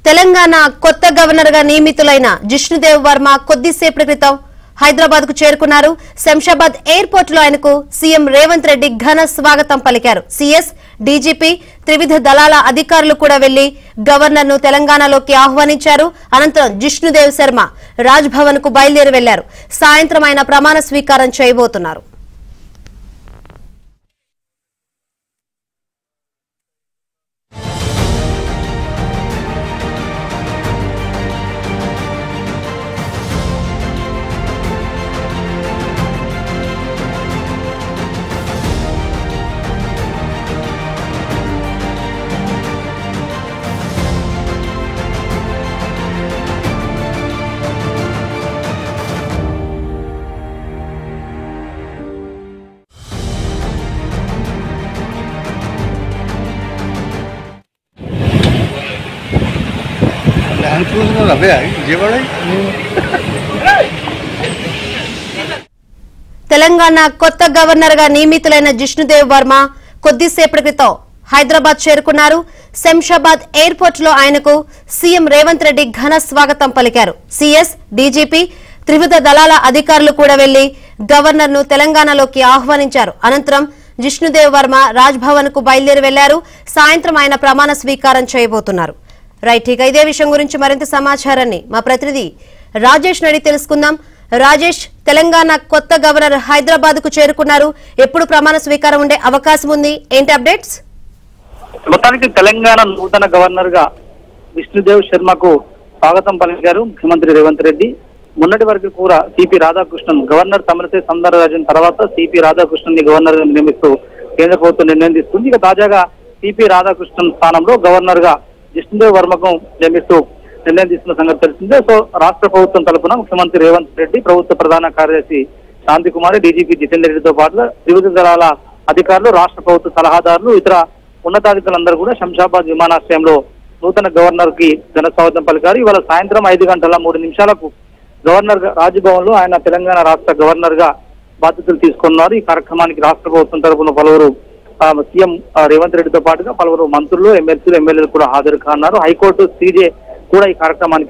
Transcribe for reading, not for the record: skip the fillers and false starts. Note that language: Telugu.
తెలంగాణ కొత్త గవర్నర్ గా నియమితులైన జిష్ణుదేవ్ వర్మ కొద్దిసేపటి క్రితం హైదరాబాద్ కు చేరుకున్నారు. శంషాబాద్ ఎయిర్పోర్ట్ లో ఆయనకు సీఎం రేవంత్ రెడ్డి ఘన స్వాగతం పలికారు. సీఎస్, డీజీపీ, త్రివిధ దళాల అధికారులు కూడా వెళ్లి గవర్నర్ ను తెలంగాణలోకి ఆహ్వానించారు. అనంతరం జిష్ణుదేవ్ శర్మ రాజ్ భవన్ కు బయలుదేరి వెళ్లారు. సాయంత్రం ఆయన ప్రమాణ స్వీకారం చేయబోతున్నారు. తెలంగాణ కొత్త గవర్నర్ గా నియమితులైన జిష్ణుదేవ్ వర్మ కొద్దిసేపటి క్రితం హైదరాబాద్ చేరుకున్నారు. శంషాబాద్ ఎయిర్పోర్ట్ లో ఆయనకు సీఎం రేవంత్ రెడ్డి ఘన స్వాగతం పలికారు. సీఎస్, డీజీపీ, త్రివిధ దళాల అధికారులు కూడా వెళ్లి గవర్నర్ ను తెలంగాణలోకి ఆహ్వానించారు. అనంతరం జిష్ణుదేవ్ వర్మ రాజ్ భవన్ కు బయలుదేరి వెళ్లారు. సాయంత్రం ఆయన ప్రమాణ స్వీకారం చేయబోతున్నారు. రైట్, ఇక ఇదే విషయం గురించి మరింత సమాచారాన్ని మా ప్రతినిధి రాజేష్ నడి తెలుసుకుందాం. రాజేష్, తెలంగాణ కొత్త గవర్నర్ హైదరాబాద్ కు చేరుకున్నారు. ఎప్పుడు ప్రమాణ స్వీకారం ఉండే అవకాశం ఉంది? ఏంటి అప్డేట్స్? మొత్తానికి తెలంగాణ నూతన గవర్నర్ గా జిష్ణుదేవ్ శర్మకు స్వాగతం పలికారు ముఖ్యమంత్రి రేవంత్ రెడ్డి. మొన్నటి వరకు కూడా సిపి రాధాకృష్ణన్ గవర్నర్ తమిళసై సౌందరరాజన్ తర్వాత సిపి రాధాకృష్ణన్ ని గవర్నర్ గా నియమిస్తూ కేంద్ర ప్రభుత్వం నిర్ణయం తీసుకుంది. ఇక తాజాగా సిపి రాధాకృష్ణన్ స్థానంలో గవర్నర్ గా జిష్ణుదేవ్ వర్మకు నియమిస్తూ నిర్ణయం తీసుకున్న సంగతి తెలిసిందే. సో రాష్ట్ర ప్రభుత్వం తరపున ముఖ్యమంత్రి రేవంత్ రెడ్డి, ప్రభుత్వ ప్రధాన కార్యదర్శి శాంతి కుమారి, డీజీపీ జితేందర్ రెడ్డితో పాటు త్రివిధ దళాల అధికారులు, రాష్ట్ర ప్రభుత్వ సలహాదారులు, ఇతర ఉన్నతాధికారులందరూ కూడా శంషాబాద్ విమానాశ్రయంలో నూతన గవర్నర్ కి ఘన స్వాగతం పలికారు. ఇవాళ సాయంత్రం 5:03 గవర్నర్ రాజ్భవన్ లో ఆయన తెలంగాణ రాష్ట్ర గవర్నర్ గా బాధ్యతలు తీసుకున్నారు. ఈ కార్యక్రమానికి రాష్ట్ర ప్రభుత్వం తరపున పలువురు సీఎం రేవంత్ రెడ్డితో పాటుగా పలువురు మంత్రులు, ఎమ్మెల్సీలు, ఎమ్మెల్యేలు కూడా హాజరు కానున్నారు. హైకోర్టు, సీజే కూడా ఈ కార్యక్రమానికి